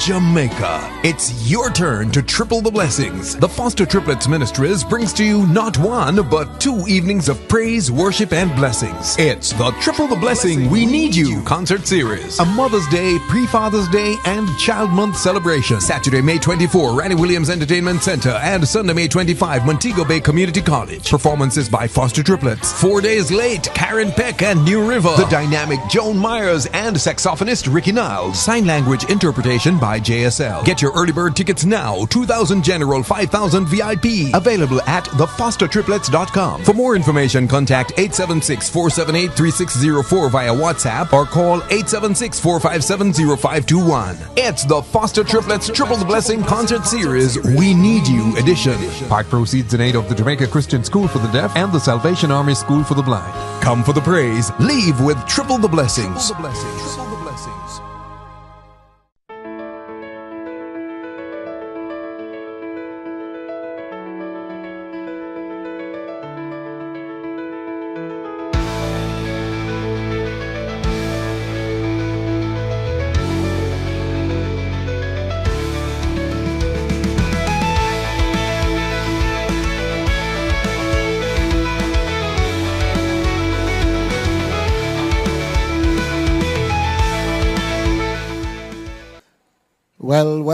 Jamaica. It's your turn to triple the blessings. The Foster Triplets Ministries brings to you not one, but 2 evenings of praise, worship, and blessings. It's the Triple the Blessing We Need You concert series. A Mother's Day, Pre-Father's Day, and Child Month celebration. Saturday, May 24, Randy Williams Entertainment Center, and Sunday, May 25, Montego Bay Community College. Performances by Foster Triplets. 4 days late, Karen Peck and New River. The dynamic Joan Myers and saxophonist Ricky Niles. Sign language interpretation by JSL. Get your early bird tickets now. 2,000 general, 5,000 VIP. Available at thefostertriplets.com. For more information, contact 876-478-3604 via WhatsApp or call 876-457-0521. It's the Foster Triplets Triple the Blessing Concert Series We Need You edition. Part proceeds in aid of the Jamaica Christian School for the Deaf and the Salvation Army School for the Blind. Come for the praise. Leave with triple the blessings. Triple the blessings. Triple the blessings.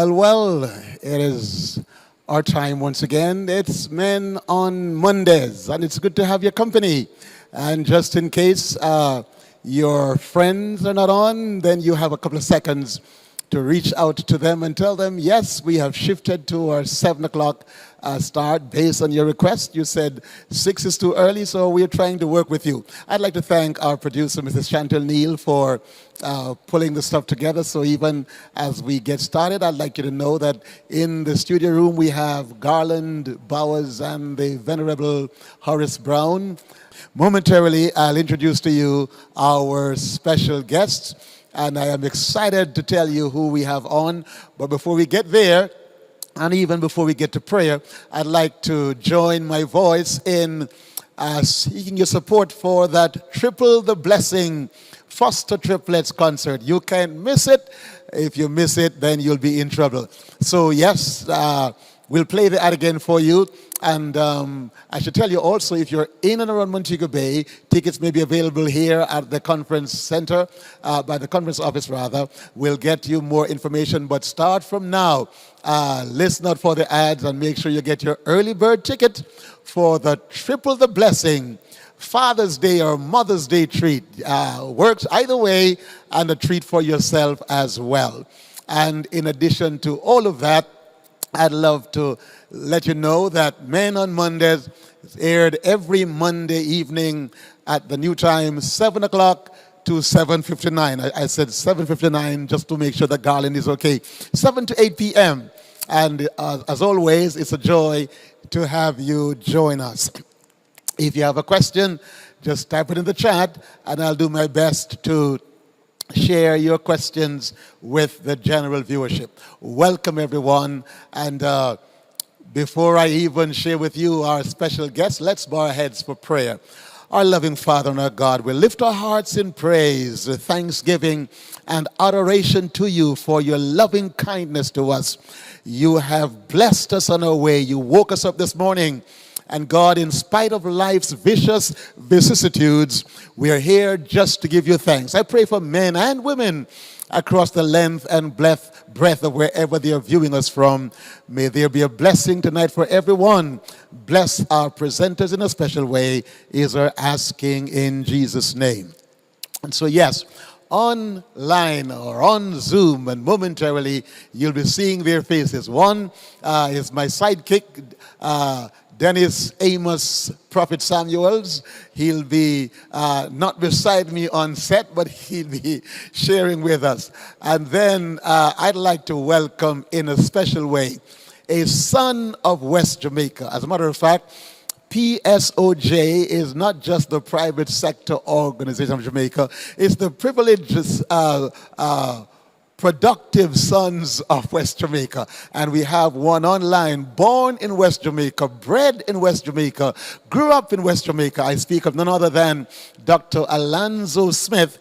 Well, it is our time once again. It's Men on Mondays, and it's good to have your company. And just in case your friends are not on, then you have a couple of seconds to reach out to them and tell them, yes, we have shifted to our 7 o'clock start based on your request. You said 6 is too early, so we're trying to work with you. I'd like to thank our producer, Mrs. Chantal Neal, for pulling the stuff together. So even as we get started, I'd like you to know that in the studio room we have Garland Bowers and the Venerable Horace Brown. Momentarily, I'll introduce to you our special guests, and I am excited to tell you who we have on. But before we get there, and even before we get to prayer, I'd like to join my voice in seeking your support for that Triple the Blessing Foster Triplets concert. You can't miss it. If you miss it, then you'll be in trouble. So yes, we'll play the ad again for you. And I should tell you also, if you're in and around Montego Bay, tickets may be available here at the conference center, by the conference office rather. We'll get you more information, but start from now. Listen out for the ads and make sure you get your early bird ticket for the Triple the Blessing Father's Day or Mother's Day treat. Works either way, and a treat for yourself as well. And in addition to all of that, I'd love to let you know that Men on Mondays is aired every Monday evening at the new time, 7 o'clock to 7:59. I said 7:59 just to make sure that Garland is okay. 7 to 8 p.m. And as always, it's a joy to have you join us. If you have a question, just type it in the chat, and I'll do my best to share your questions with the general viewership. Welcome, everyone. And before I even share with you our special guest, let's bow our heads for prayer. Our loving Father and our God, we lift our hearts in praise, thanksgiving, and adoration to you for your loving kindness to us. You have blessed us on our way. You woke us up this morning. And God, in spite of life's vicious vicissitudes, we are here just to give you thanks. I pray for men and women across the length and breadth of wherever they are viewing us from. May there be a blessing tonight for everyone. Bless our presenters in a special way, is our asking in Jesus' name. And so, yes, online or on Zoom, and momentarily you'll be seeing their faces. One is my sidekick, Dennis Amos Prophet Samuels. He'll be not beside me on set, but he'll be sharing with us. And then I'd like to welcome in a special way a son of West Jamaica. As a matter of fact, PSOJ is not just the private sector organization of Jamaica, it's the privileged productive sons of West Jamaica. And we have one online, born in West Jamaica, bred in West Jamaica, grew up in West Jamaica. I speak of none other than Dr. Alonzo Smith,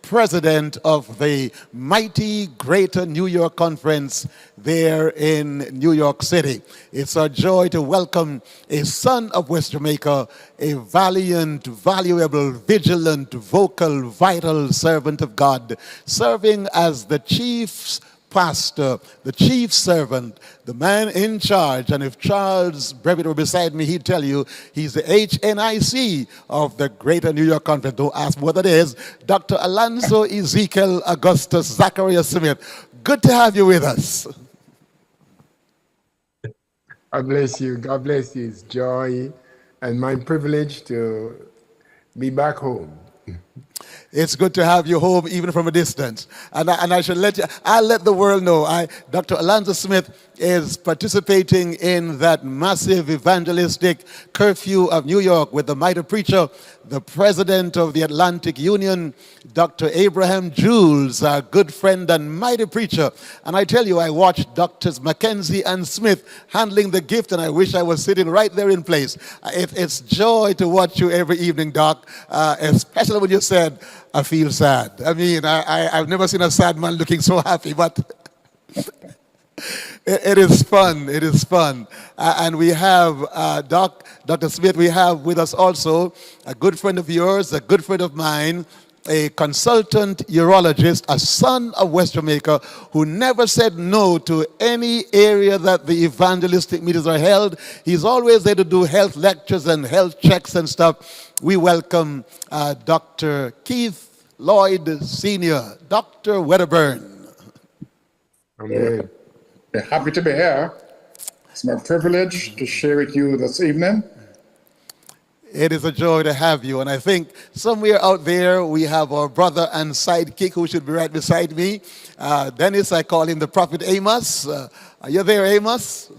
president of the mighty Greater New York Conference there in New York City. It's our joy to welcome a son of West Jamaica, a valiant, valuable, vigilant, vocal, vital servant of God, serving as the chief's pastor, the chief servant, the man in charge. And if Charles Brevitt were beside me, he'd tell you he's the HNIC of the Greater New York Conference. Don't ask what it is. Dr. Alonzo Ezekiel Augustus Zacharias Smith. Good to have you with us. God bless you. God bless you. It's joy and my privilege to be back home. It's good to have you home, even from a distance. And I should I'll let the world know. Dr. Alonzo Smith is participating in that massive evangelistic curfew of New York with the mighty preacher, the president of the Atlantic Union, Dr. Abraham Jules, our good friend and mighty preacher. And I tell you, I watched Drs. Mackenzie and Smith handling the gift, and I wish I was sitting right there in place. It's joy to watch you every evening, Doc, especially when you said, I feel sad. I mean, I've never seen a sad man looking so happy, but it is fun. It is fun. And we have Dr. Smith, we have with us also a good friend of yours, a good friend of mine, a consultant urologist, a son of West Jamaica, who never said no to any area that the evangelistic meetings are held. He's always there to do health lectures and health checks and stuff. We welcome Dr. Keith Lloyd Sr., Dr. Wedderburn. Amen. Happy to be here. It's my privilege to share with you this evening. It is a joy to have you. And I think somewhere out there we have our brother and sidekick who should be right beside me. Dennis, I call him the Prophet Amos. Are you there, Amos?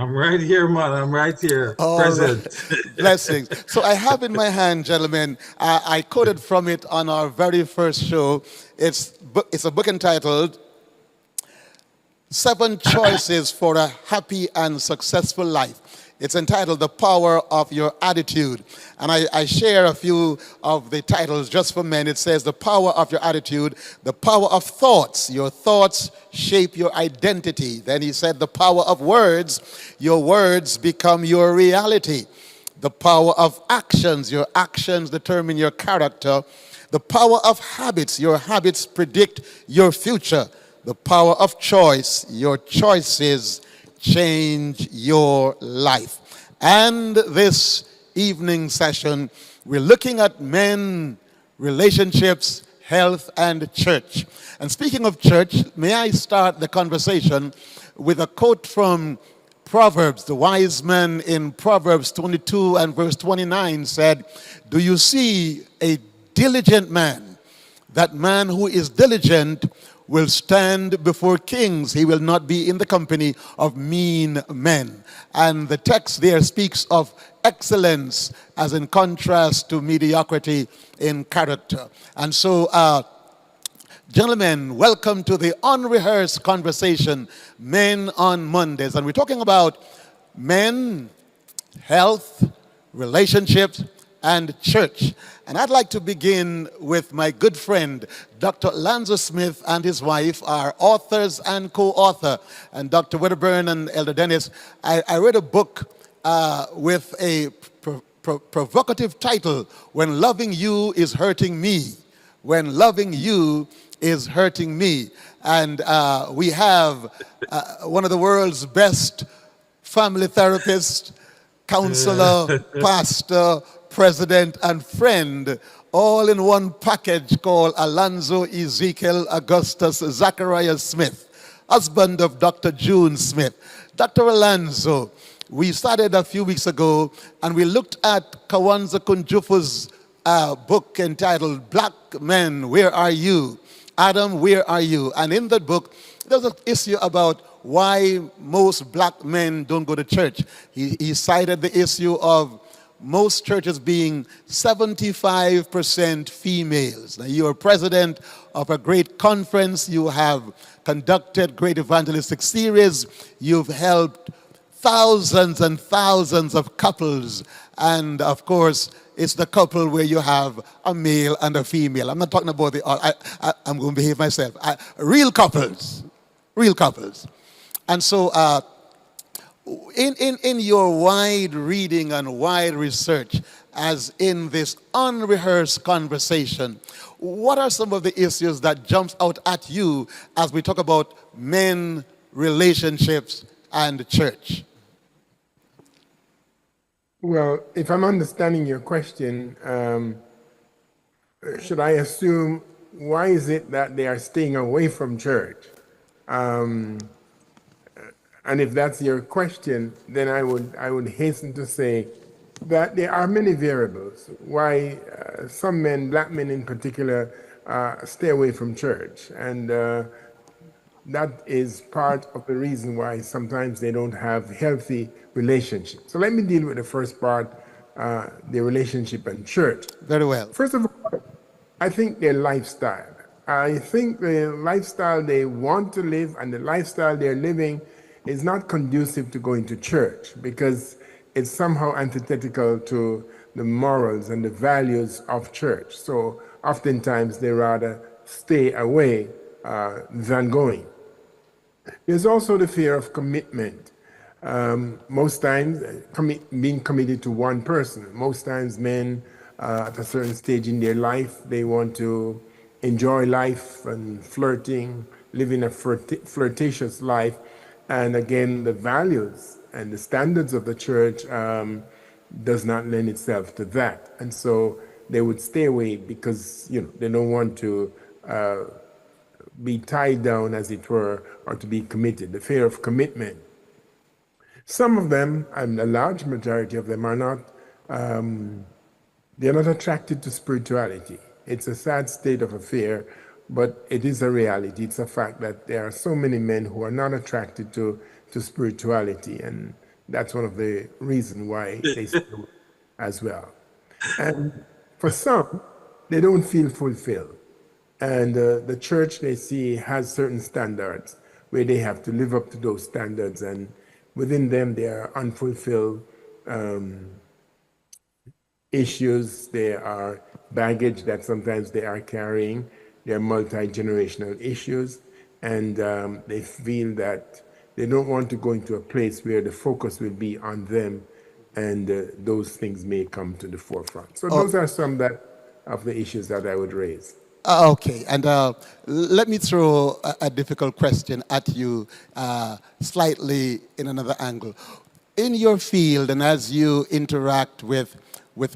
I'm right here, man. I'm right here. Present. Right. Blessings. So I have in my hand, gentlemen, I quoted from it on our very first show. It's a book entitled 7 Choices for a Happy and Successful Life. It's entitled The Power of Your Attitude. And I share a few of the titles just for men. It says the power of your attitude, the power of thoughts. Your thoughts shape your identity. Then he said the power of words. Your words become your reality. The power of actions. Your actions determine your character. The power of habits. Your habits predict your future. The power of choice. Your choices change your life. And this evening session, we're looking at men, relationships, health, and church. And speaking of church, may I start the conversation with a quote from Proverbs. The wise man in Proverbs 22 and verse 29 said, "Do you see a diligent man? That man who is diligent will stand before kings. He will not be in the company of mean men." And the text there speaks of excellence as in contrast to mediocrity in character. And so, gentlemen, welcome to the unrehearsed conversation, Men on Mondays. And we're talking about men, health, relationships, and church. And I'd like to begin with my good friend, Dr. Alonzo Smith and his wife are authors and co-author. And Dr. Wedderburn and Elder Dennis, I read a book with a provocative title, When Loving You is Hurting Me. When Loving You is Hurting Me. And we have one of the world's best family therapists, counselor, pastor, president, and friend, all in one package, called Alonzo Ezekiel Augustus Zacharias Smith, husband of Dr. June Smith. Dr. Alonzo, we started a few weeks ago, and we looked at Kawanza Kunjufu's book entitled Black Men, Where Are You? Adam, Where Are You? And in that book, there's an issue about why most black men don't go to church. He cited the issue of most churches being 75% females. Now, you are president of a great conference. You have conducted great evangelistic series. You've helped thousands and thousands of couples. And of course, it's the couple where you have a male and a female. I'm not talking about I'm going to behave myself. Real couples. Real couples. And so in your wide reading and wide research, as in this unrehearsed conversation, what are some of the issues that jumps out at you as we talk about men, relationships, and church? Well, if I'm understanding your question, should I assume why is it that they are staying away from church? And if that's your question, then I would hasten to say that there are many variables why some men, black men in particular, stay away from church. And that is part of the reason why sometimes they don't have healthy relationships. So let me deal with the first part, the relationship and church. Very well. First of all, I think their lifestyle. I think the lifestyle they want to live and the lifestyle they're living is not conducive to going to church because it's somehow antithetical to the morals and the values of church. So oftentimes they rather stay away than going. There's also the fear of commitment. Most times, being committed to one person. Most times men at a certain stage in their life, they want to enjoy life and flirting, living a flirtatious life. And again, the values and the standards of the church does not lend itself to that. And so they would stay away because, they don't want to be tied down, as it were, or to be committed, the fear of commitment. Some of them, and a large majority of them, are not, they're not attracted to spirituality. It's a sad state of affair, but it is a reality. It's a fact that there are so many men who are not attracted to spirituality, and that's one of the reasons why they stay away as well. And for some, they don't feel fulfilled. And the church, they see, has certain standards where they have to live up to those standards. And within them, there are unfulfilled issues. There are baggage that sometimes they are carrying. There are multi-generational issues. And they feel that they don't want to go into a place where the focus will be on them. And those things may come to the forefront. So those are some of the issues that I would raise. Okay, and let me throw a difficult question at you slightly in another angle. In your field and as you interact with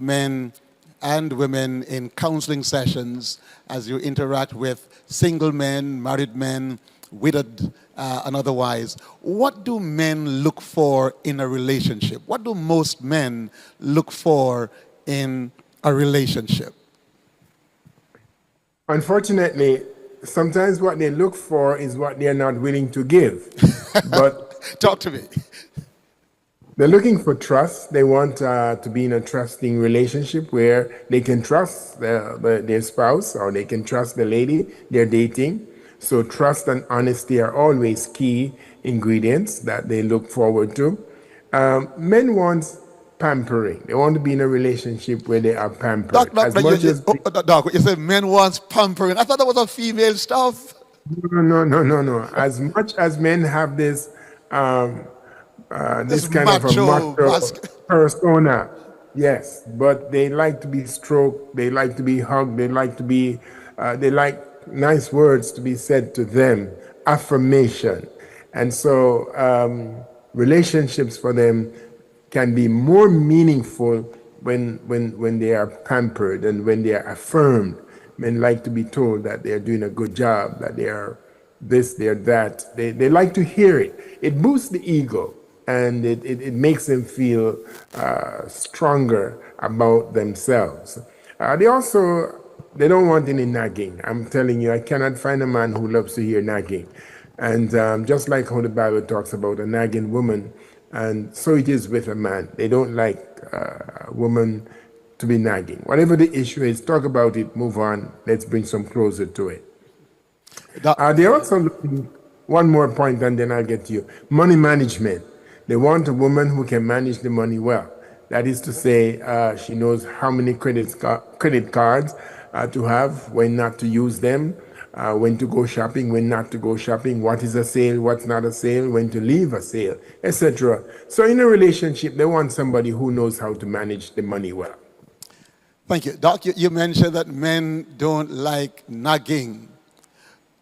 men and women in counseling sessions, as you interact with single men, married men, widowed and otherwise, what do men look for in a relationship? What do most men look for in a relationship? Unfortunately, sometimes what they look for is what they're not willing to give. But talk to me. They're looking for trust. They want to be in a trusting relationship where they can trust their spouse or they can trust the lady they're dating. So trust and honesty are always key ingredients that they look forward to. Men want pampering. They want to be in a relationship where they are pampered. You said men want pampering. I thought that was a female stuff. No. As much as men have this this kind of a macho persona, yes, but they like to be stroked. They like to be hugged. They like to be. They like nice words to be said to them, affirmation, and so relationships for them can be more meaningful when they are pampered and when they are affirmed. Men like to be told that they are doing a good job, that they are this, they are that. They like to hear it. It boosts the ego and it makes them feel stronger about themselves. They don't want any nagging. I'm telling you, I cannot find a man who loves to hear nagging. And just like how the Bible talks about a nagging woman, and so it is with a man. They don't like a woman to be nagging. Whatever the issue is, talk about it, move on. Let's bring some closer to it. They're also looking, one more point and then I'll get to you. Money management. They want a woman who can manage the money well. That is to say, she knows how many credit cards to have, when not to use them, when to go shopping, when not to go shopping, what is a sale, what's not a sale, when to leave a sale, etc. So in a relationship, they want somebody who knows how to manage the money well. Thank you. Doc, you mentioned that men don't like nagging.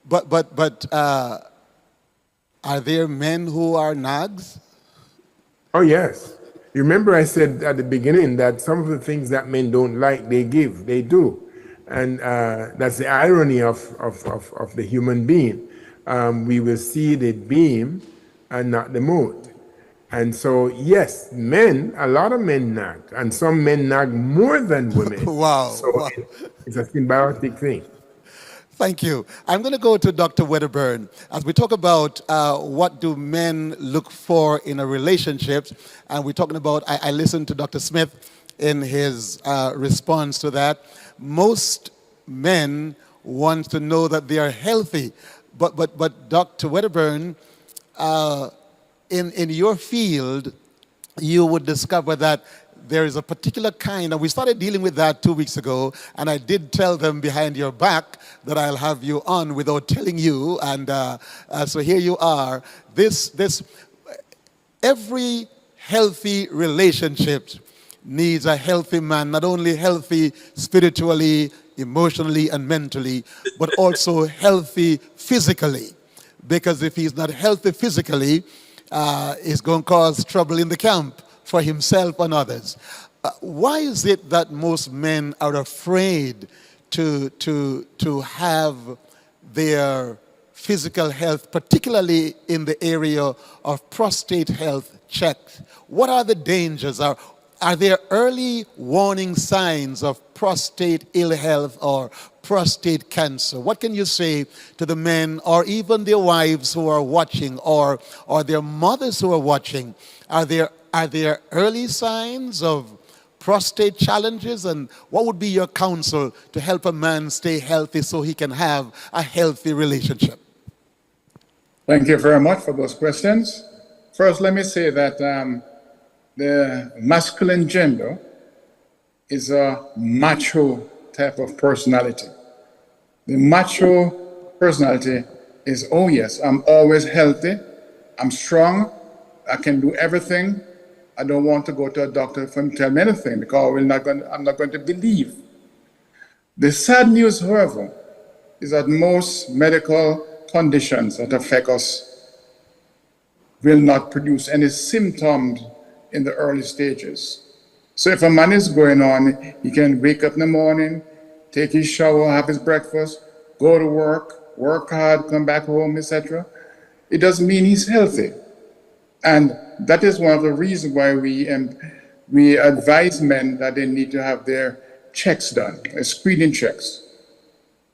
But are there men who are nags? Oh, yes. You remember I said at the beginning that some of the things that men don't like, they give, they do. And that's the irony of the human being. We will see the beam and not the mote. And so, yes, men, a lot of men nag, and some men nag more than women. Wow. So wow. It's a symbiotic thing. Thank you. I'm going to go to Dr. Wedderburn. As we talk about what do men look for in a relationship, and we're talking about, I listened to Dr. Smith in his response to that. Most men want to know that they are healthy. But Dr. Wedderburn, in your field, you would discover that there is a particular kind, and we started dealing with that 2 weeks ago, and I did tell them behind your back that I'll have you on without telling you, and so here you are. Every healthy relationship needs a healthy man, not only healthy spiritually, emotionally, and mentally, but also healthy physically. Because if he's not healthy physically, it's going to cause trouble in the camp for himself and others. Why is it that most men are afraid to have their physical health, particularly in the area of prostate health, checked? What are the dangers? Are there early warning signs of prostate ill health or prostate cancer? What can you say to the men, or even their wives who are watching, or their mothers who are watching? Are there early signs of prostate challenges? And what would be your counsel to help a man stay healthy so he can have a healthy relationship? Thank you very much for those questions. First, let me say that the masculine gender is a macho type of personality. The macho personality is, oh yes, I'm always healthy, I'm strong, I can do everything. I don't want to go to a doctor for him to tell me anything, because I'm not going to believe. The sad news, however, is that most medical conditions that affect us will not produce any symptoms in the early stages. So if a man is going on, he can wake up in the morning, take his shower, have his breakfast, go to work hard, come back home, etc. It doesn't mean he's healthy. And that is one of the reasons why we advise men that they need to have their checks done, screening checks.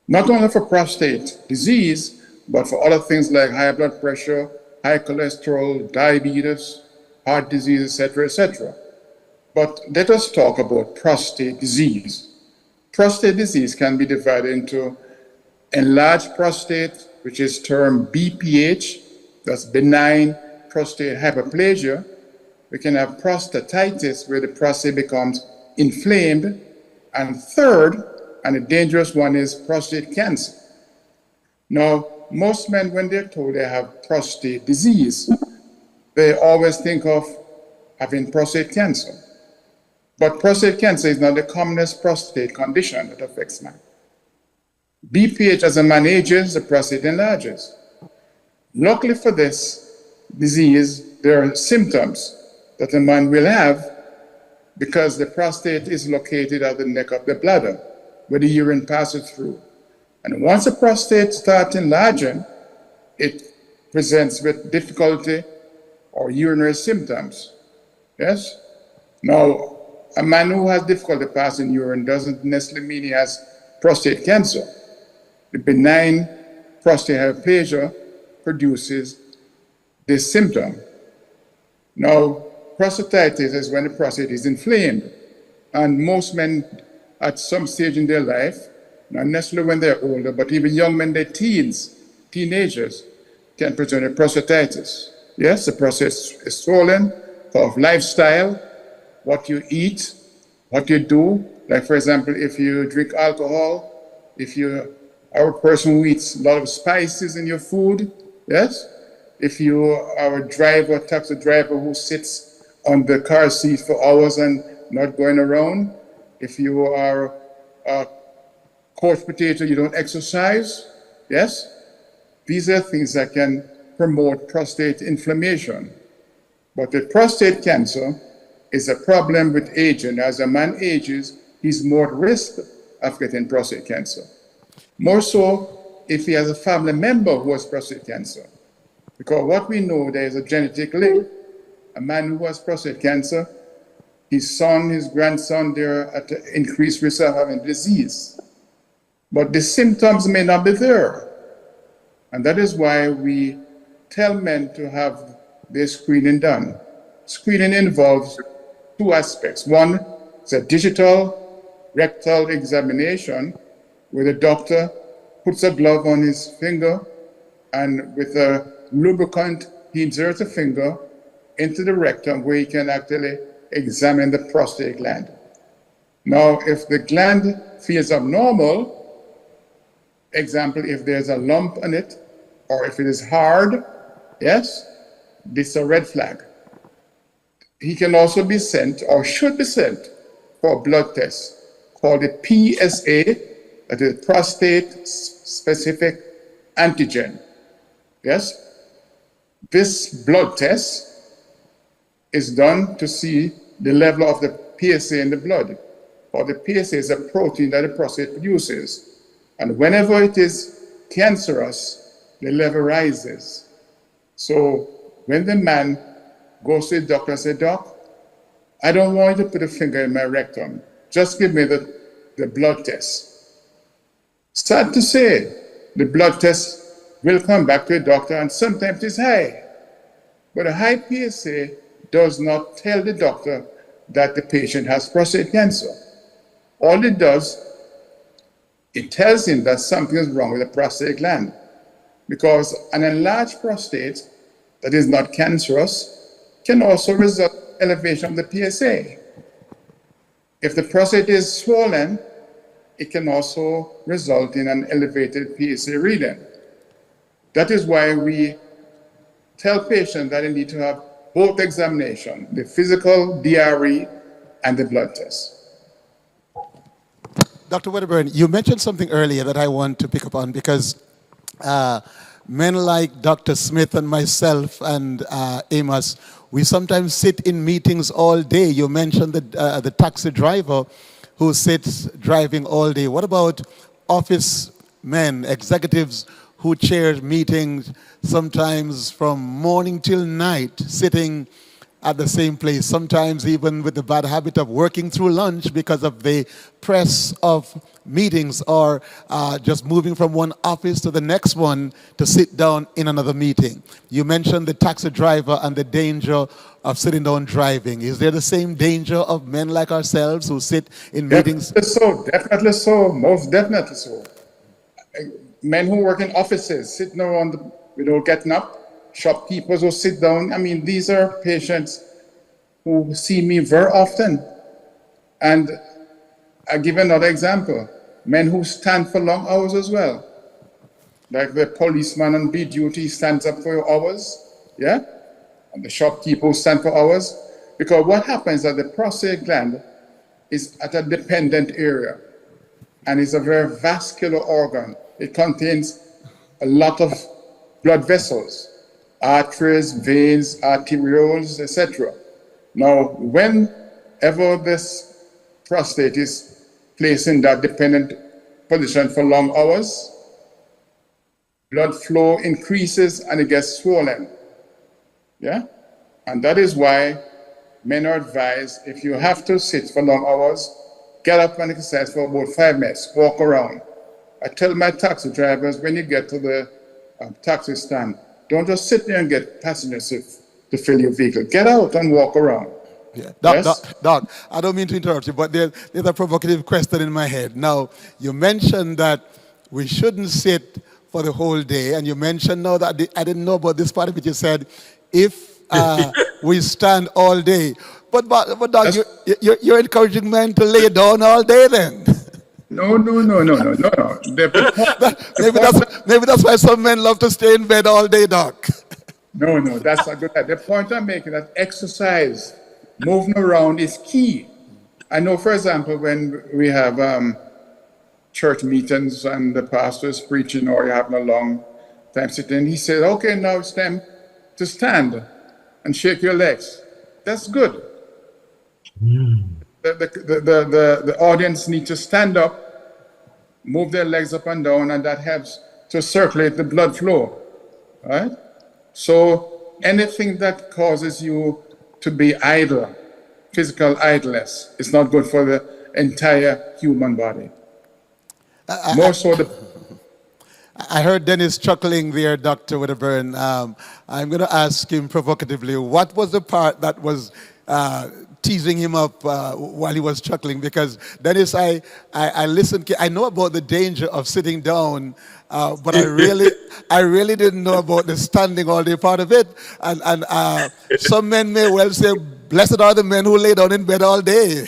Not only for prostate disease, but for other things like high blood pressure, high cholesterol, diabetes, heart disease, etc., etc. But let us talk about prostate disease. Prostate disease can be divided into enlarged prostate, which is termed BPH, that's benign prostate hyperplasia. We can have prostatitis, where the prostate becomes inflamed. And third, and the dangerous one, is prostate cancer. Now, most men, when they're told they have prostate disease, they always think of having prostate cancer. But prostate cancer is not the commonest prostate condition that affects men. BPH, as a man ages, the prostate enlarges. Luckily for this disease, there are symptoms that a man will have, because the prostate is located at the neck of the bladder, where the urine passes through. And once the prostate starts enlarging, it presents with difficulty or urinary symptoms. Yes? Now, a man who has difficulty passing urine doesn't necessarily mean he has prostate cancer. The benign prostate hyperplasia produces this symptom. Now, prostatitis is when the prostate is inflamed. And most men at some stage in their life, not necessarily when they're older, but even young men, they're teenagers, can present with prostatitis. Yes, the prostate is swollen because of lifestyle, what you eat, what you do. Like, for example, if you drink alcohol, if you are a person who eats a lot of spices in your food, yes? If you are a driver, taxi driver who sits on the car seat for hours and not going around, if you are a couch potato, you don't exercise, yes? These are things that can promote prostate inflammation. But the prostate cancer is a problem with aging. As a man ages, he's more at risk of getting prostate cancer. More so if he has a family member who has prostate cancer. Because what we know, there is a genetic link. A man who has prostate cancer, his son, his grandson, they're at increased risk of having disease. But the symptoms may not be there. And that is why we tell men to have their screening done. Screening involves two aspects. One is a digital rectal examination where the doctor puts a glove on his finger and with a lubricant, he inserts a finger into the rectum where he can actually examine the prostate gland. Now, if the gland feels abnormal, example, if there's a lump on it, or if it is hard, yes, this is a red flag. He can also be sent, or should be sent, for a blood test called the PSA, that is prostate specific antigen. Yes? This blood test is done to see the level of the PSA in the blood. Or the PSA is a protein that the prostate produces. And whenever it is cancerous, the level rises. So when the man goes to the doctor and says, "Doc, I don't want you to put a finger in my rectum. Just give me the blood test." Sad to say, the blood test will come back to the doctor and sometimes it's high. But a high PSA does not tell the doctor that the patient has prostate cancer. All it does, it tells him that something is wrong with the prostate gland. Because an enlarged prostate that is not cancerous can also result in elevation of the PSA. If the prostate is swollen, it can also result in an elevated PSA reading. That is why we tell patients that they need to have both examinations, the physical DRE and the blood test. Dr. Wedderburn, you mentioned something earlier that I want to pick up on because men like Dr. Smith and myself and Amos, we sometimes sit in meetings all day. You mentioned the taxi driver who sits driving all day. What about office men, executives who chair meetings sometimes from morning till night, sitting at the same place, sometimes even with the bad habit of working through lunch because of the press of meetings, or just moving from one office to the next one to sit down in another meeting. You mentioned the taxi driver and the danger of sitting down driving. Is there the same danger of men like ourselves who sit in meetings? Definitely so, most definitely so. Men who work in offices, sitting around, getting up, shopkeepers who sit down. I mean, these are patients who see me very often. And I'll give another example. Men who stand for long hours as well. Like the policeman on beat duty stands up for hours, yeah? And the shopkeeper stand for hours. Because what happens is that the prostate gland is at a dependent area. And it's a very vascular organ. It contains a lot of blood vessels, arteries, veins, arterioles, etc. Now, whenever this prostate is placed in that dependent position for long hours, blood flow increases and it gets swollen. Yeah? And that is why men are advised, if you have to sit for long hours, get up and exercise for about 5 minutes, walk around. I tell my taxi drivers, when you get to the taxi stand, don't just sit there and get passengers to fill your vehicle. Get out and walk around. Yeah. Yes? Doc, I don't mean to interrupt you, but there's a provocative question in my head. Now, you mentioned that we shouldn't sit for the whole day, and you mentioned now that I didn't know about this part of it. You said if we stand all day. But Doc, you're encouraging men to lay down all day then. No. Maybe that's why some men love to stay in bed all day, Doc. No, that's not good. The point I'm making that exercise, moving around is key. I know, for example, when we have church meetings and the pastor is preaching or you're having a long time sitting, he says, okay, now it's time to stand and shake your legs. That's good. The audience need to stand up, move their legs up and down, and that helps to circulate the blood flow, right? So anything that causes you to be idle, physical idleness, is not good for the entire human body. More so I heard Dennis chuckling there, Dr. Wedderburn. I'm going to ask him provocatively, what was the part that was teasing him up while he was chuckling? Because Dennis, I listened. I know about the danger of sitting down, but I really didn't know about the standing all day part of it. And some men may well say, "Blessed are the men who lay down in bed all day."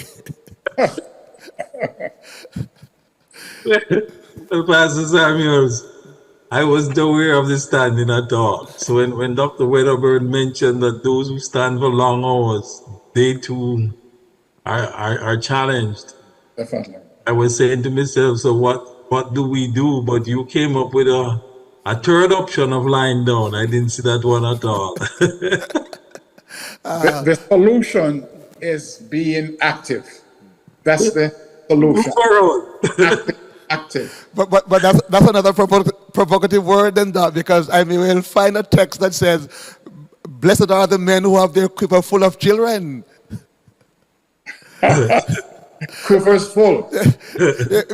Pastor Samuels, I wasn't aware of the standing at all. So when Dr. Wedderburn mentioned that those who stand for long hours, they too are challenged. Definitely. I was saying to myself, so what do we do? But you came up with a third option of lying down. I didn't see that one at all. The solution is being active. That's the solution. Active. But that's another provocative word than that, because I mean, we'll find a text that says, "Blessed are the men who have their quiver full of children." Quiver's full.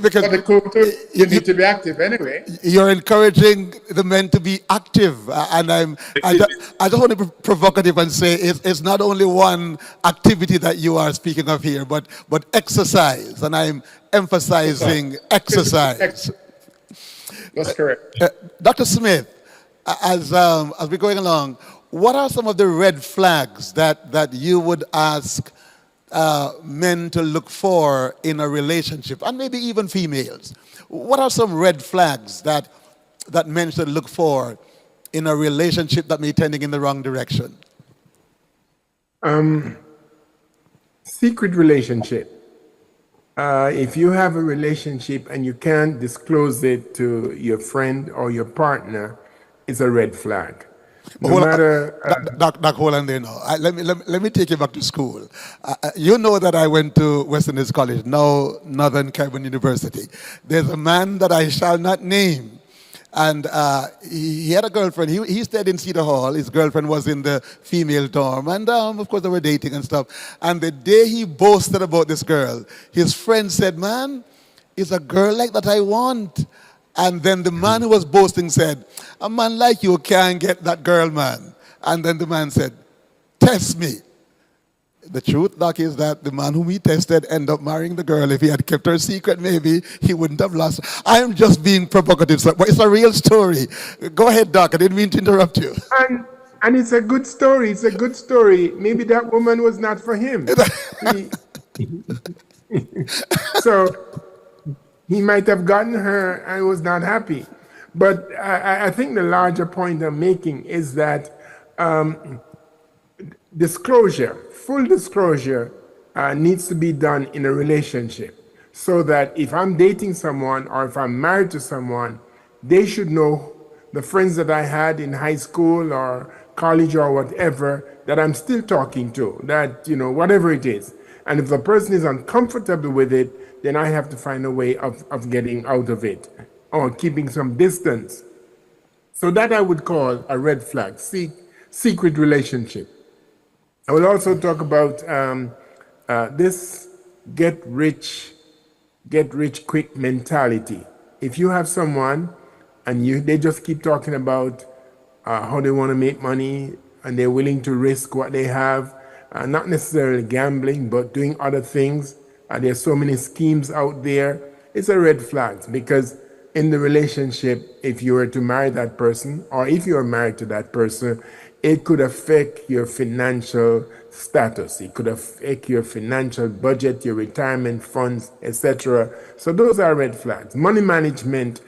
Because but the quiver, you need to be active anyway. You're encouraging the men to be active, and I just want to be provocative and say it's not only one activity that you are speaking of here, but exercise, and I'm emphasizing exercise. That's correct. Dr. Smith, as we're going along, what are some of the red flags that you would ask men to look for in a relationship, and maybe even females? What are some red flags that men should look for in a relationship that may be tending in the wrong direction? Secret relationship. If you have a relationship and you can't disclose it to your friend or your partner, it's a red flag. No matter. Doc, hold on there now. Let me take you back to school. You know that I went to Western Hills College, now Northern Caribbean University. There's a man that I shall not name, and he had a girlfriend. He stayed in Cedar Hall. His girlfriend was in the female dorm, and of course they were dating and stuff. And the day he boasted about this girl, his friend said, "Man, it's a girl like that I want." And then the man who was boasting said, "A man like you can't get that girl, man." And then the man said, "Test me." The truth, Doc, is that the man whom he tested ended up marrying the girl. If he had kept her secret, maybe he wouldn't have lost. I am just being provocative, sir, but it's a real story. Go ahead, Doc. I didn't mean to interrupt you. And it's a good story. It's a good story. Maybe that woman was not for him. So he might have gotten her and was not happy. But I think the larger point I'm making is that disclosure, full disclosure, needs to be done in a relationship, so that if I'm dating someone or if I'm married to someone, they should know, the friends that I had in high school or college or whatever, that I'm still talking to, that, whatever it is. And if the person is uncomfortable with it, then I have to find a way of getting out of it or keeping some distance. So that I would call a red flag, secret relationship. I will also talk about this get rich quick mentality. If you have someone and they just keep talking about how they want to make money and they're willing to risk what they have, not necessarily gambling, but doing other things, there's so many schemes out there, it's a red flag, because in the relationship, if you were to marry that person, or if you are married to that person, it could affect your financial status. It could affect your financial budget, your retirement funds, etc. So those are red flags. Money management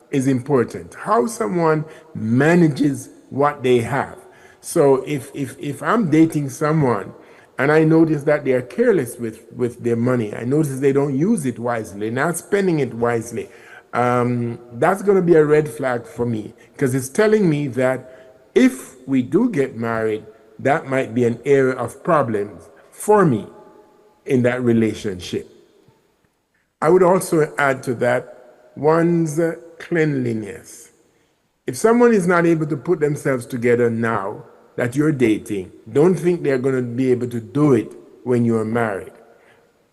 is important. How someone manages what they have. So if I'm dating someone and I notice that they are careless with their money, I notice they don't use it wisely, not spending it wisely, that's going to be a red flag for me, because it's telling me that if we do get married, that might be an area of problems for me in that relationship. I would also add to that one's cleanliness. If someone is not able to put themselves together now that you're dating, don't think they're going to be able to do it when you're married.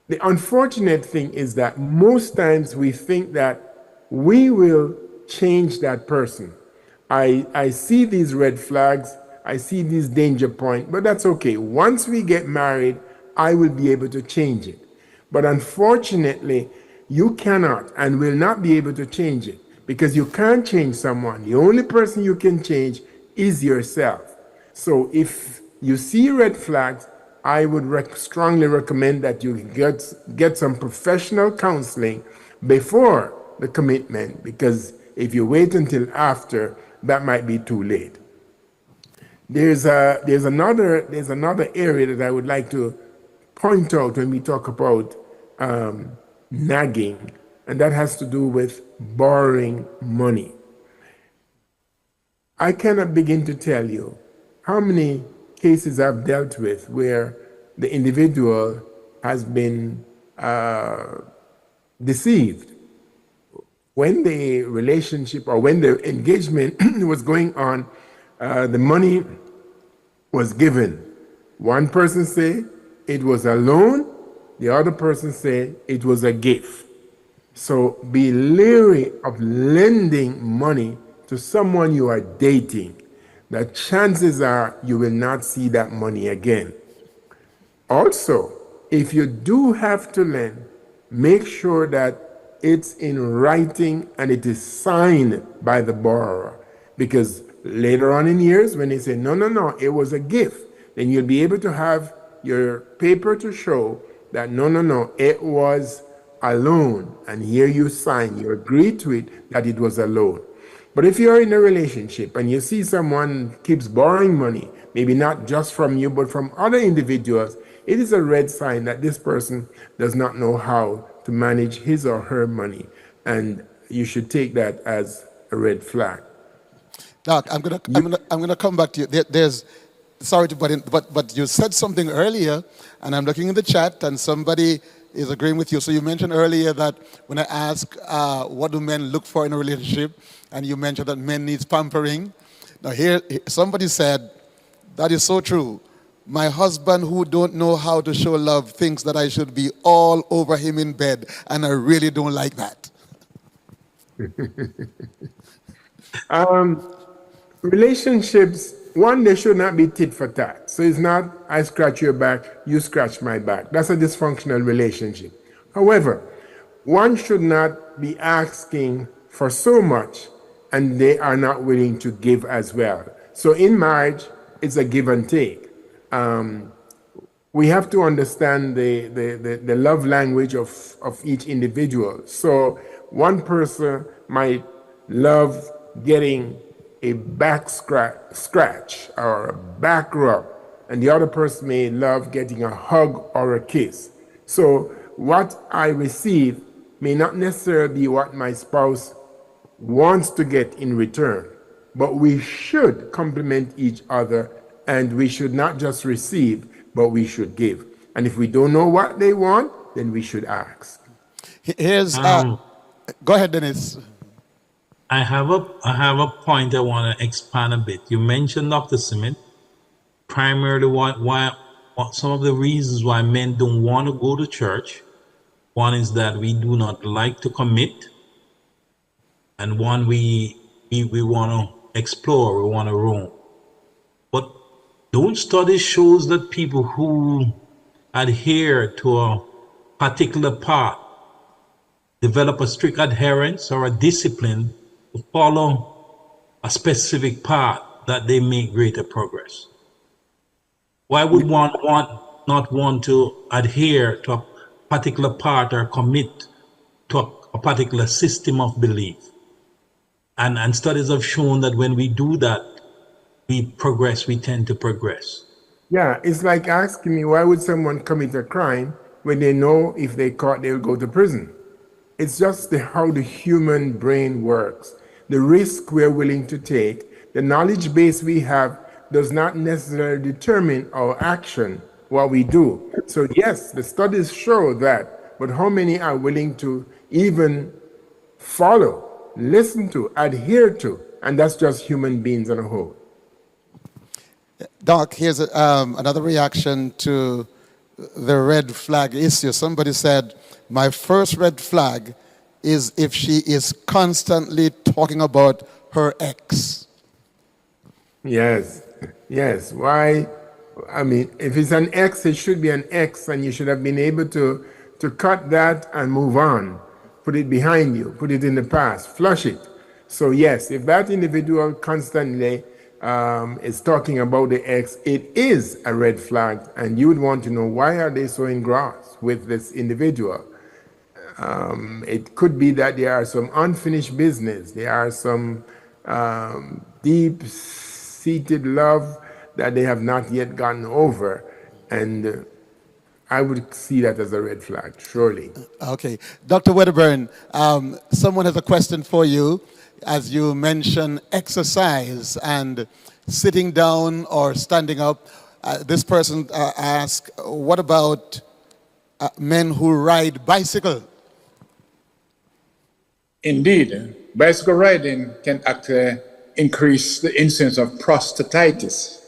The unfortunate thing is that most times we think that we will change that person. I see these red flags, I see these danger points, but that's okay. Once we get married, I will be able to change it. But unfortunately, you cannot and will not be able to change it, because you can't change someone. The only person you can change is yourself. So if you see red flags, I would strongly recommend that you get some professional counseling before the commitment, because if you wait until after, that might be too late. There's another area that I would like to point out when we talk about nagging, and that has to do with borrowing money. I cannot begin to tell you how many cases I've dealt with where the individual has been deceived. When the relationship or when the engagement was going on, the money was given. One person say it was a loan, the other person say it was a gift. So be leery of lending money to someone you are dating. The chances are you will not see that money again. Also, if you do have to lend, make sure that it's in writing and it is signed by the borrower. Because later on in years, when they say, no, it was a gift, then you'll be able to have your paper to show that no, it was a loan. And here you sign, you agree to it that it was a loan. But if you're in a relationship and you see someone keeps borrowing money, maybe not just from you, but from other individuals, it is a red sign that this person does not know how to manage his or her money, and you should take that as a red flag. Doc, I'm gonna come back to you. Sorry to butt in, but you said something earlier, and I'm looking in the chat, and somebody is agreeing with you. So you mentioned earlier that when I ask what do men look for in a relationship, and you mentioned that men needs pampering. Now here, somebody said, that is so true. My husband who don't know how to show love thinks that I should be all over him in bed, and I really don't like that. Relationships, one, they should not be tit for tat. So it's not, I scratch your back, you scratch my back. That's a dysfunctional relationship. However, one should not be asking for so much and they are not willing to give as well. So in marriage, it's a give and take. We have to understand the love language of each individual. So one person might love getting a back scratch or a back rub, and the other person may love getting a hug or a kiss. So what I receive may not necessarily be what my spouse wants to get in return, but we should complement each other, and we should not just receive, but we should give. And if we don't know what they want, then we should ask. Here's go ahead, Dennis. I have a point I want to expand a bit. You mentioned, Dr. Smith, primarily what some of the reasons why men don't want to go to church. One is that we do not like to commit, and one we want to explore, we want to roam. But don't studies shows that people who adhere to a particular path develop a strict adherence or a discipline to follow a specific path that they make greater progress? Why would one not want to adhere to a particular part or commit to a particular system of belief? And studies have shown that when we do that, we tend to progress. Yeah, it's like asking me, why would someone commit a crime when they know if they caught, they'll go to prison? It's just how the human brain works. The risk we're willing to take, the knowledge base we have does not necessarily determine our action, what we do. So yes, the studies show that, but how many are willing to even follow, listen to, adhere to? And that's just human beings on a whole. Doc, here's another reaction to the red flag issue. Somebody said, my first red flag is if she is constantly talking about her ex. Yes, yes. Why? I mean, if it's an ex, it should be an ex, and you should have been able to cut that and move on. Put it behind you, put it in the past, flush it. So yes, if that individual constantly is talking about the ex, it is a red flag, and you would want to know, why are they so engrossed with this individual? It could be that there are some unfinished business, there are some deep-seated love that they have not yet gotten over, and I would see that as a red flag, surely. Okay. Dr. Wedderburn, someone has a question for you. As you mentioned exercise and sitting down or standing up, this person asked, what about men who ride bicycle? Indeed, bicycle riding can actually increase the incidence of prostatitis,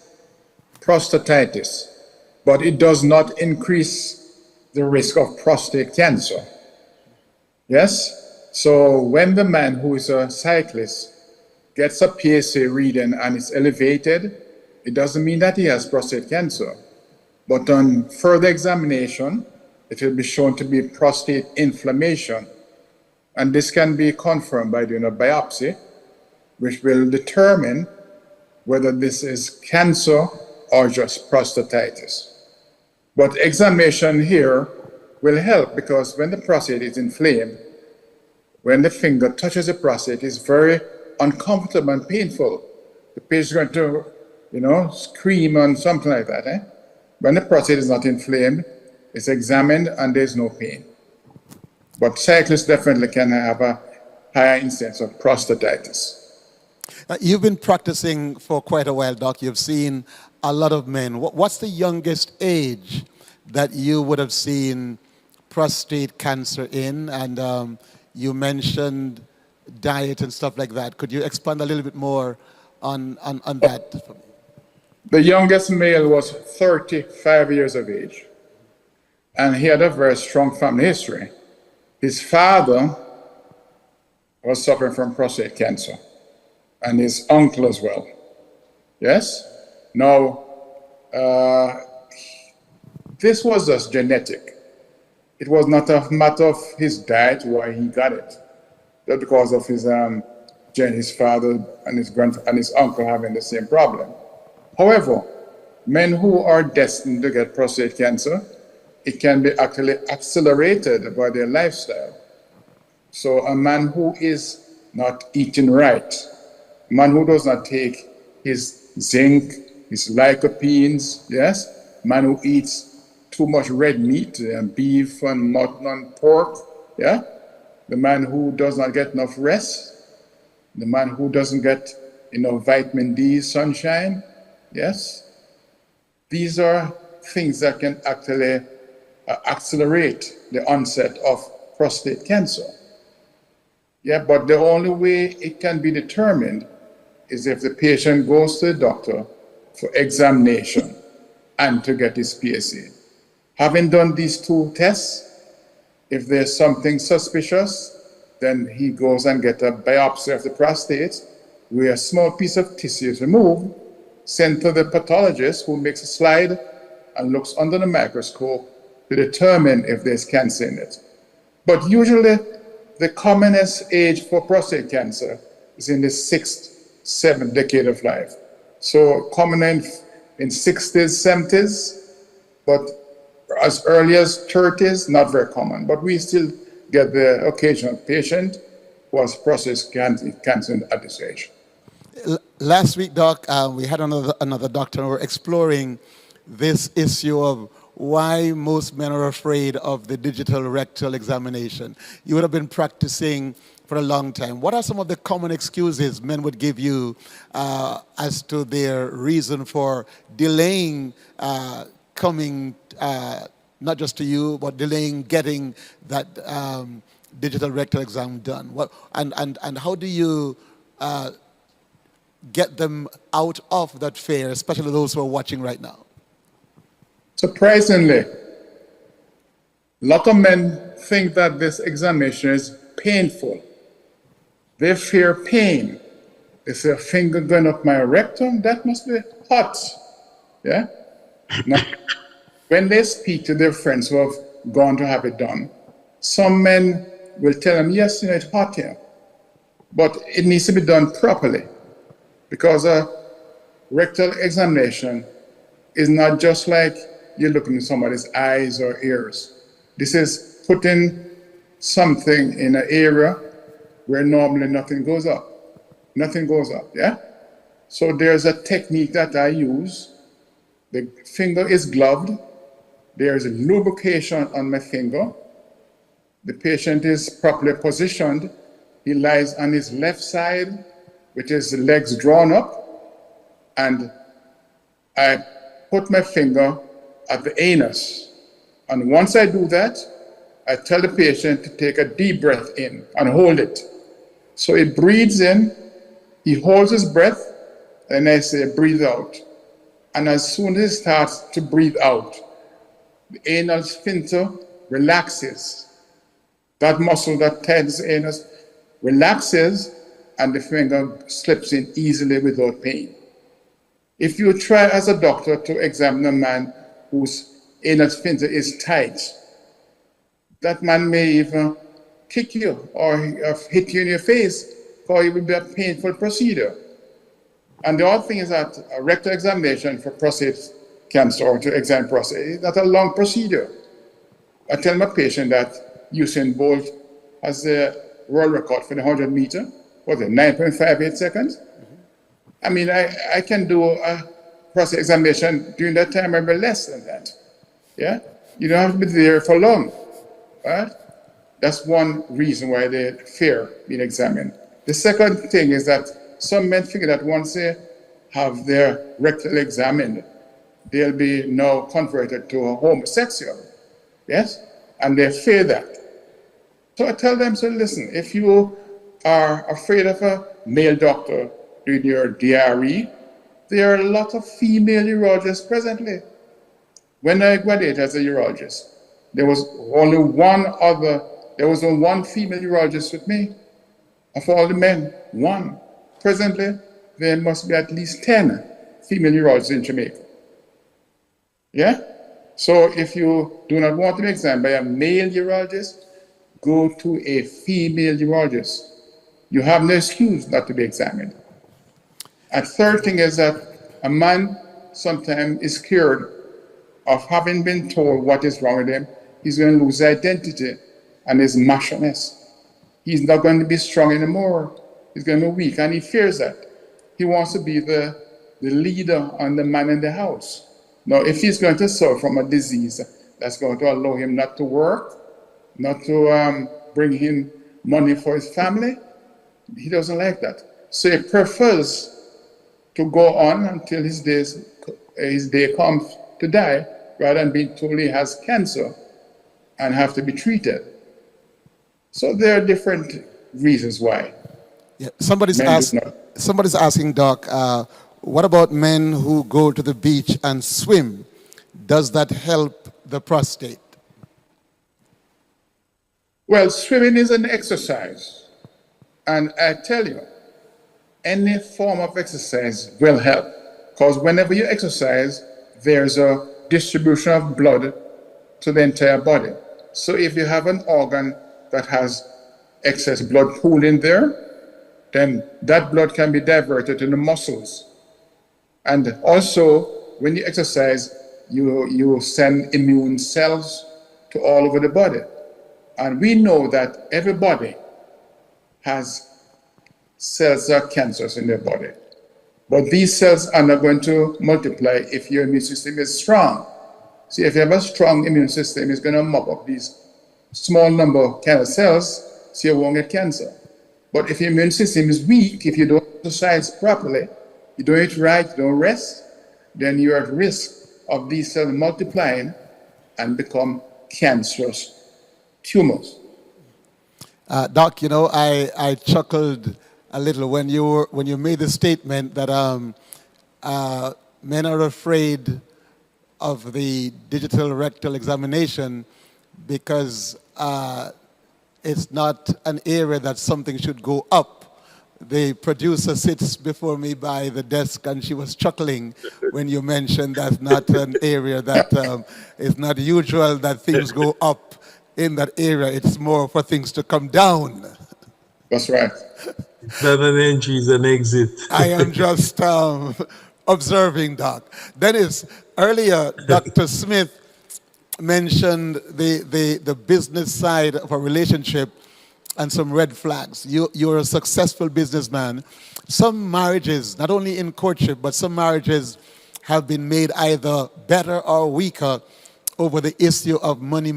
but it does not increase the risk of prostate cancer. Yes? So when the man who is a cyclist gets a PSA reading and it's elevated, it doesn't mean that he has prostate cancer. But on further examination, it will be shown to be prostate inflammation. And this can be confirmed by doing a biopsy, which will determine whether this is cancer or just prostatitis. But examination here will help, because when the prostate is inflamed, when the finger touches the prostate, it's very uncomfortable and painful. The patient is going to, scream and something like that. When the prostate is not inflamed, it's examined and there's no pain. But cyclists definitely can have a higher incidence of prostatitis. You've been practicing for quite a while, Doc. You've seen a lot of men. What's the youngest age that you would have seen prostate cancer in? And you mentioned diet and stuff like that. Could you expand a little bit more on that? The youngest male was 35 years of age, and he had a very strong family history. His father was suffering from prostate cancer, and his uncle as well. Yes? Now, this was just genetic. It was not a matter of his diet why he got it, just because of his father and his uncle having the same problem. However, men who are destined to get prostate cancer, it can be actually accelerated by their lifestyle. So a man who is not eating right, a man who does not take his zinc, his lycopenes, yes, a man who eats too much red meat and beef and mutton and pork, yeah, the man who does not get enough rest, the man who doesn't get enough vitamin D, sunshine, yes, these are things that can actually accelerate the onset of prostate cancer. Yeah, but the only way it can be determined is if the patient goes to the doctor for examination and to get his PSA. Having done these two tests, if there's something suspicious, then he goes and gets a biopsy of the prostate, where a small piece of tissue is removed, sent to the pathologist, who makes a slide and looks under the microscope to determine if there's cancer in it. But usually, the commonest age for prostate cancer is in the 6th, 7th decade of life. So common in 60s, 70s, but as early as 30s, not very common. But we still get the occasional patient who has prostate cancer at this age. Last week, Doc, we had another doctor, and we're exploring this issue of why most men are afraid of the digital rectal examination. You would have been practicing for a long time. What are some of the common excuses men would give you as to their reason for delaying coming, not just to you, but delaying getting that digital rectal exam done? And how do you get them out of that fear, especially those who are watching right now? Surprisingly, a lot of men think that this examination is painful. They fear pain. They say, a finger going up my rectum, that must be hot. Yeah? Now, when they speak to their friends who have gone to have it done, some men will tell them, yes, it's hot here, but it needs to be done properly, because a rectal examination is not just like you're looking in somebody's eyes or ears. This is putting something in an area where normally nothing goes up. Nothing goes up, yeah? So there's a technique that I use. The finger is gloved. There's a lubrication on my finger. The patient is properly positioned. He lies on his left side with his legs drawn up, and I put my finger at the anus. And once I do that, I tell the patient to take a deep breath in and hold it. So he breathes in, he holds his breath, and I say, breathe out. And as soon as he starts to breathe out, the anal sphincter relaxes. That muscle that tightens the anus relaxes, and the finger slips in easily without pain. If you try as a doctor to examine a man whose anal sphincter is tight, that man may even kick you or hit you in your face, because it will be a painful procedure. And the other thing is that a rectal examination for prostate cancer, or to examine prostate, is not a long procedure. I tell my patient that Usain Bolt has the world record for the 100 meter, was it 9.58 seconds? I mean, I can do a prostate examination during that time, maybe less than that. Yeah? You don't have to be there for long, right? That's one reason why they fear being examined. The second thing is that some men figure that once they have their rectal examined, they'll be now converted to a homosexual. Yes? And they fear that. So I tell them, so listen, if you are afraid of a male doctor doing your DRE, there are a lot of female urologists presently. When I graduated as a urologist, there was only one female urologist with me. Of all the men, one. Presently, there must be at least 10 female urologists in Jamaica. Yeah? So if you do not want to be examined by a male urologist, go to a female urologist. You have no excuse not to be examined. And third thing is that a man sometimes is scared of having been told what is wrong with him. He's going to lose his identity and his macho-ness. He's not going to be strong anymore. He's going to be weak, and he fears that. He wants to be the leader and the man in the house. Now, if he's going to suffer from a disease that's going to allow him not to work, not to bring him money for his family, he doesn't like that. So he prefers to go on until his day comes to die, rather than being told he has cancer and have to be treated. So there are different reasons why. Yeah. Somebody's asking, Doc, what about men who go to the beach and swim? Does that help the prostate? Well, swimming is an exercise. And I tell you, any form of exercise will help. Because whenever you exercise, there's a distribution of blood to the entire body. So if you have an organ that has excess blood pool in there, then that blood can be diverted to the muscles. And also, when you exercise, you send immune cells to all over the body. And we know that everybody has cells that are cancerous in their body. But these cells are not going to multiply if your immune system is strong. See, if you have a strong immune system, it's going to mop up these small number of cancer cells, so you won't get cancer. But if your immune system is weak, if you don't exercise properly, you don't eat right, you don't rest, then you're at risk of these cells multiplying and become cancerous tumors. Doc, you know, I chuckled a little when you made the statement that men are afraid of the digital rectal examination because it's not an area that something should go up. The producer sits before me by the desk and she was chuckling when you mentioned that's not an area that is not usual that things go up in that area. It's more for things to come down. That's right. Not an entry, is an exit. I am just observing, Doc. Dennis, earlier, Dr. Smith mentioned the business side of a relationship and some red flags. You're a successful businessman. Some marriages, not only in courtship, but some marriages have been made either better or weaker over the issue of money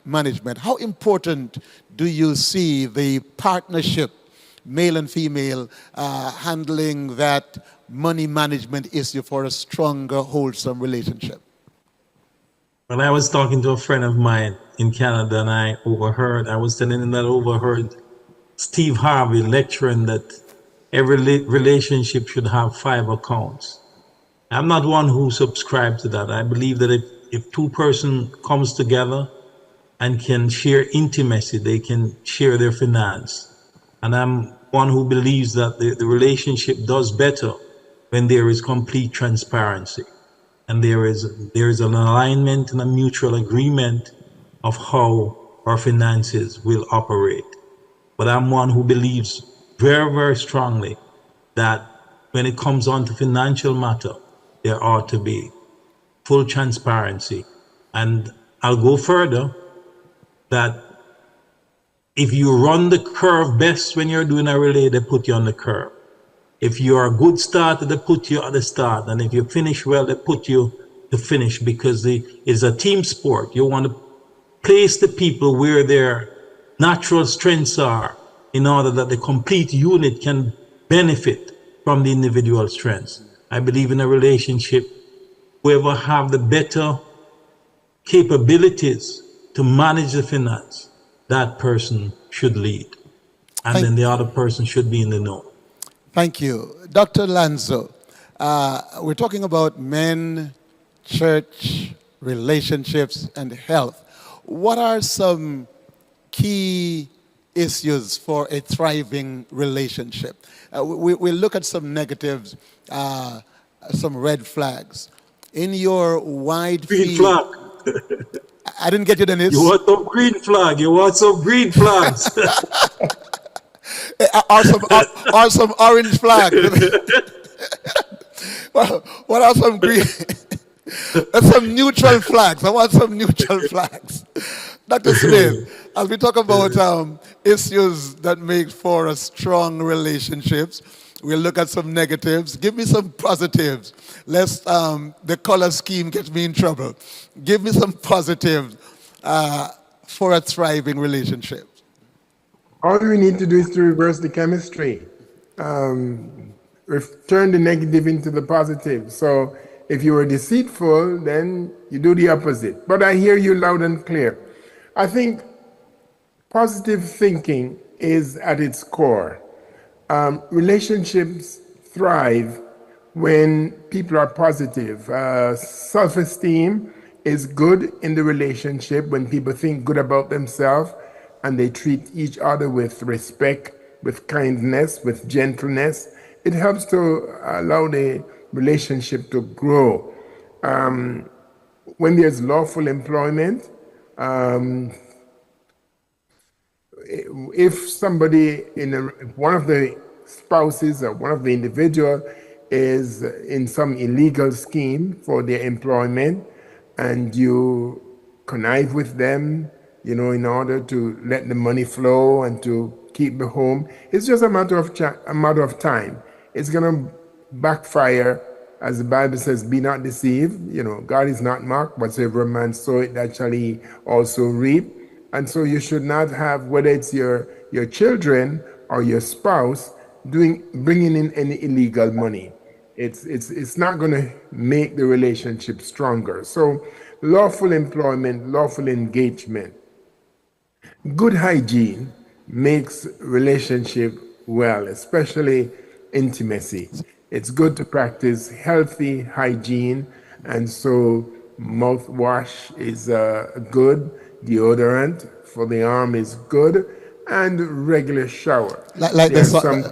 management. How important do you see the partnership, male and female, handling that money management issue for a stronger, wholesome relationship? When I was talking to a friend of mine in Canada and I was telling him that I overheard Steve Harvey lecturing that every relationship should have 5 accounts. I'm not one who subscribes to that. I believe that if two persons comes together and can share intimacy, they can share their finance. And I'm one who believes that the relationship does better when there is complete transparency. And there is an alignment and a mutual agreement of how our finances will operate. But I'm one who believes very, very strongly that when it comes on to financial matter, there ought to be full transparency. And I'll go further, that if you run the curve best when you're doing a relay, they put you on the curve. If you're a good starter, they put you at the start. And if you finish well, they put you to finish, because it's a team sport. You want to place the people where their natural strengths are in order that the complete unit can benefit from the individual strengths. I believe in a relationship, whoever have the better capabilities to manage the finance, that person should lead. And then the other person should be in the know. Thank you. Dr. Lanzo, we're talking about men, church, relationships, and health. What are some key issues for a thriving relationship? We'll look at some negatives, some red flags. In your wide Green field... flag. I didn't get you, Dennis. You want some green flag. You want some green flags. Or some orange flag. Well, what are some green? Some neutral flags. I want some neutral flags. Dr. Smith, as we talk about issues that make for a strong relationships, we'll look at some negatives. Give me some positives. Lest the color scheme gets me in trouble. Give me some positives for a thriving relationship. All we need to do is to reverse the chemistry. Turn the negative into the positive. So if you were deceitful, then you do the opposite. But I hear you loud and clear. I think positive thinking is at its core. Relationships thrive when people are positive. Self-esteem is good in the relationship when people think good about themselves and they treat each other with respect, with kindness, with gentleness. It helps to allow the relationship to grow. When there's lawful employment, if somebody, if one of the spouses or one of the individual is in some illegal scheme for their employment, and you connive with them, you know, in order to let the money flow and to keep the home, it's just a matter of time. It's going to backfire, as the Bible says, be not deceived. You know, God is not mocked. Whatsoever a man soweth, that shall he also reap. And so you should not have, whether it's your children or your spouse, bringing in any illegal money. It's not going to make the relationship stronger. So lawful employment, lawful engagement, good hygiene makes relationship well, especially intimacy. It's good to practice healthy hygiene, and so mouthwash is good, deodorant for the arm is good, and regular shower. Like this song,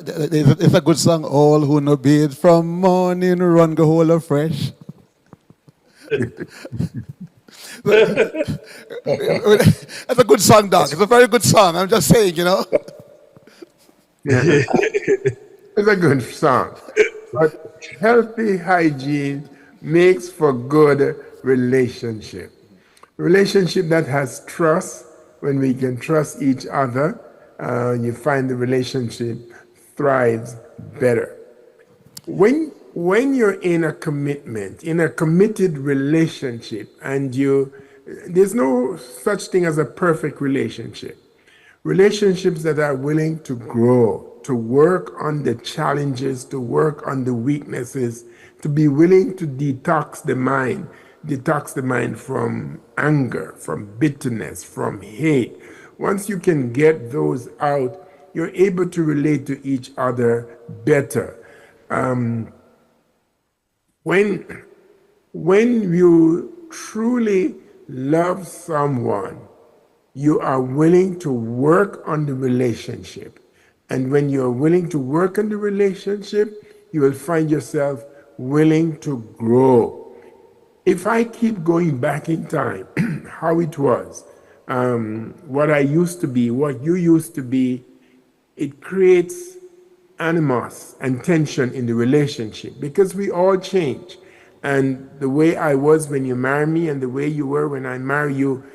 it's a good song, all who no bathe from morning run go whole of fresh. It's a good song, Doc. It's a very good song. I'm just saying, you know. Yeah. It's a good song. But healthy hygiene makes for good relationship. Relationship that has trust, when we can trust each other, you find the relationship thrives better. When you're in a commitment, in a committed relationship, and there's no such thing as a perfect relationship. Relationships that are willing to grow, to work on the challenges, to work on the weaknesses, to be willing to detox the mind from anger, from bitterness, from hate. Once you can get those out, you're able to relate to each other better. When you truly love someone, you are willing to work on the relationship. And when you're willing to work on the relationship, you will find yourself willing to grow. If I keep going back in time, how it was, what I used to be, what you used to be, it creates animus and tension in the relationship because we all change. And the way I was when you marry me and the way you were when I marry you,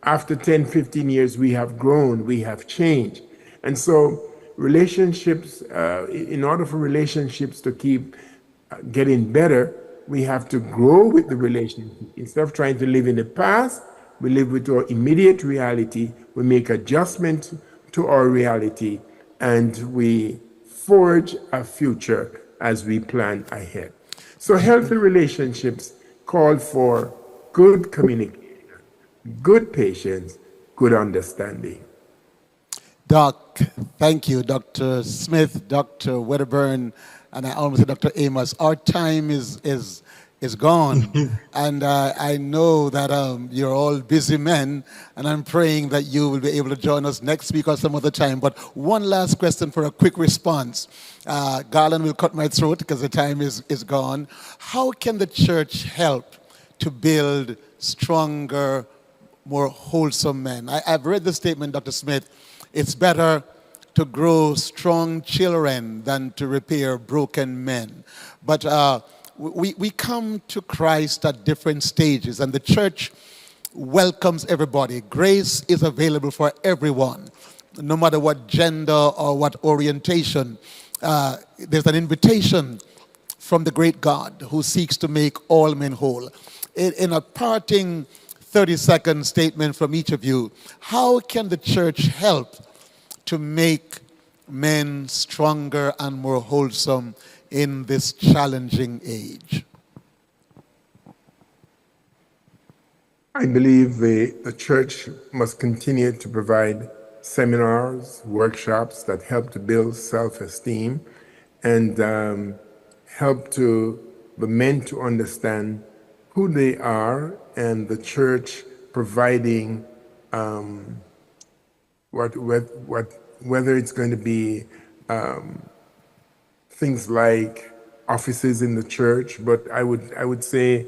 after 10, 15 years, we have grown, we have changed. And so relationships, in order for relationships to keep getting better, we have to grow with the relationship. Instead of trying to live in the past, we live with our immediate reality, we make adjustments to our reality, and we forge a future as we plan ahead. So healthy relationships call for good communication, good patience, good understanding. Doc, thank you, Dr. Smith, Dr. Wedderburn, and I almost said Dr. Amos. Our time is gone, and I know that you're all busy men, and I'm praying that you will be able to join us next week or some other time. But one last question for a quick response. Garland will cut my throat because the time is gone. How can the church help to build stronger, more wholesome men? I've read the statement, Dr. Smith. It's better to grow strong children than to repair broken men. But we come to Christ at different stages, and the church welcomes everybody. Grace is available for everyone, no matter what gender or what orientation. There's an invitation from the great God who seeks to make all men whole. In a parting 30-second statement from each of you, how can the church help to make men stronger and more wholesome in this challenging age? I believe the church must continue to provide seminars, workshops that help to build self-esteem and help to the men to understand who they are, and the church providing whether it's going to be things like offices in the church, but I would say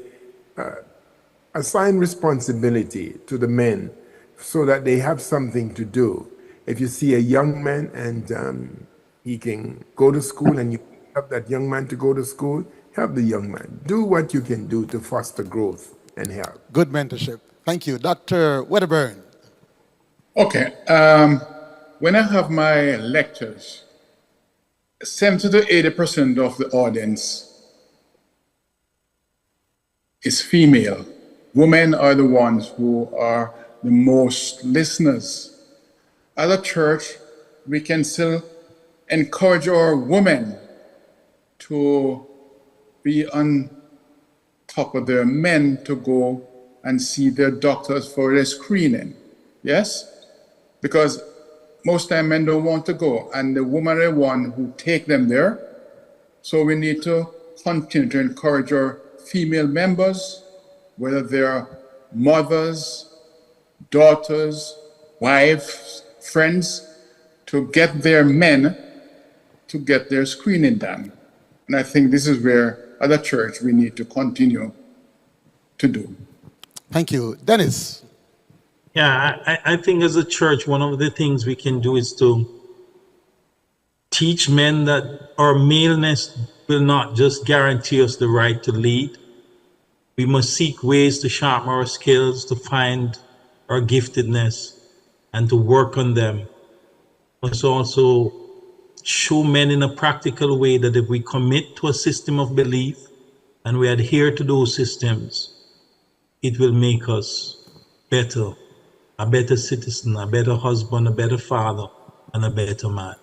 assign responsibility to the men so that they have something to do. If you see a young man and he can go to school and help that young man to go to school, help the young man. Do what you can do to foster growth and help. Good mentorship. Thank you. Dr. Wedderburn. Okay. When I have my lectures, 70 to 80% of the audience is female. Women are the ones who are the most listeners. As a church, we can still encourage our women to be on top of their men to go and see their doctors for their screening. Yes? Because most time men don't want to go, and the women are the one who take them there. So we need to continue to encourage our female members, whether they're mothers, daughters, wives, friends, to get their men to get their screening done. And I think this is where, as a church, we need to continue to do. Thank you. Dennis. Yeah, I think as a church, one of the things we can do is to teach men that our maleness will not just guarantee us the right to lead. We must seek ways to sharpen our skills, to find our giftedness, and to work on them. We must also show men in a practical way that if we commit to a system of belief and we adhere to those systems, it will make us better, a better citizen, a better husband, a better father, and a better man.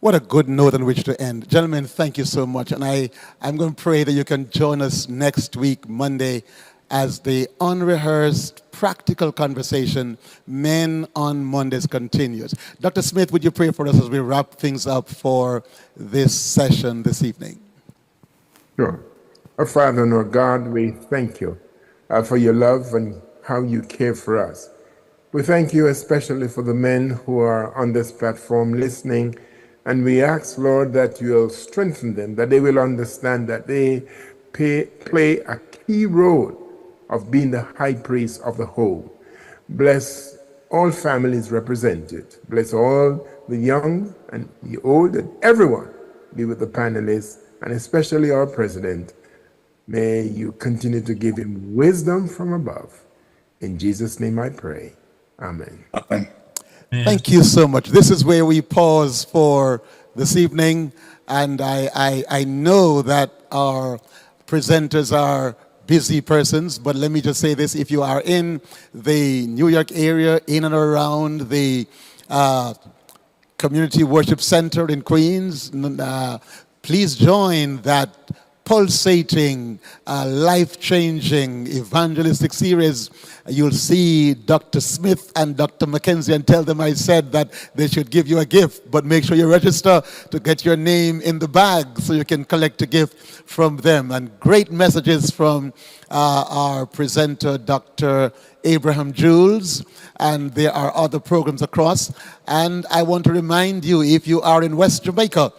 What a good note on which to end. Gentlemen, thank you so much. And I'm going to pray that you can join us next week, Monday, as the unrehearsed, practical conversation, Men on Mondays, continues. Dr. Smith, would you pray for us as we wrap things up for this session this evening? Sure. Our Father and our God, we thank you for your love and how you care for us. We thank you especially for the men who are on this platform listening. And we ask, Lord, that you'll strengthen them, that they will understand that they play a key role of being the high priest of the whole. Bless all families represented. Bless all the young and the old and everyone. Be with the panelists and especially our president. May you continue to give him wisdom from above. In Jesus' name I pray. Amen. Amen. Thank you so much. This is where we pause for this evening, and I know that our presenters are busy persons, but let me just say this. If you are in the New York area, in and around the Community Worship Center in Queens, please join that pulsating, life-changing evangelistic series. You'll see Dr. Smith and Dr. Mackenzie and tell them I said that they should give you a gift, but make sure you register to get your name in the bag so you can collect a gift from them. And great messages from our presenter, Dr. Abraham Jules, and there are other programs across. And I want to remind you, if you are in West Jamaica,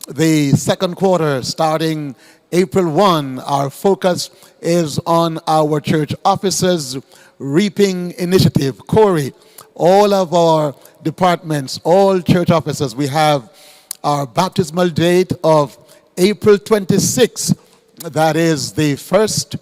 the second quarter starting April 1, our focus is on our church offices reaping initiative. Corey, all of our departments, all church offices, we have our baptismal date of April 26. That is the first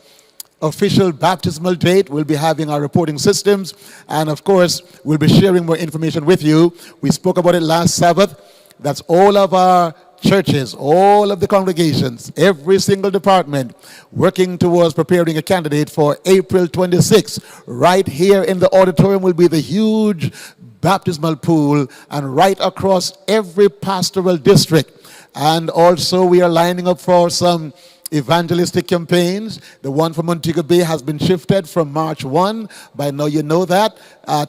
official baptismal date. We'll be having our reporting systems, and of course, we'll be sharing more information with you. We spoke about it last Sabbath. That's all of our churches, all of the congregations, every single department working towards preparing a candidate for April 26th. Right here in the auditorium will be the huge baptismal pool, and right across every pastoral district. And also we are lining up for some evangelistic campaigns. The one from Montego Bay has been shifted from March 1, by now you know that,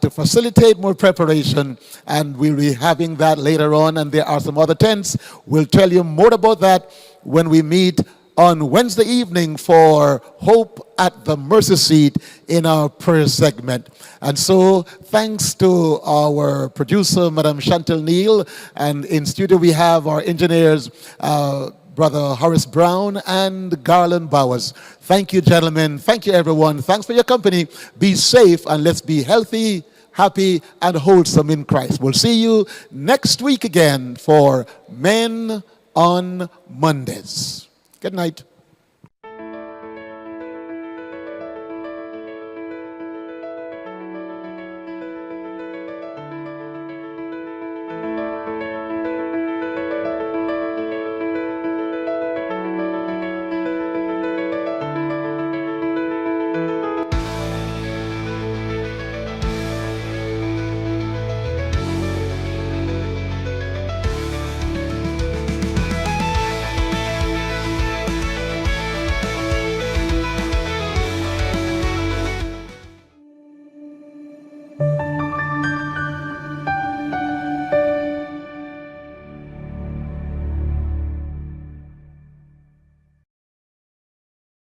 to facilitate more preparation, and we'll be having that later on, and there are some other tents. We'll tell you more about that when we meet on Wednesday evening for Hope at the Mercy Seat in our prayer segment. And so thanks to our producer, Madam Chantal Neal, and in studio we have our engineers, Brother Horace Brown and Garland Bowers. Thank you, gentlemen. Thank you, everyone. Thanks for your company. Be safe, and let's be healthy, happy, and wholesome in Christ. We'll see you next week again for Men on Mondays. Good night.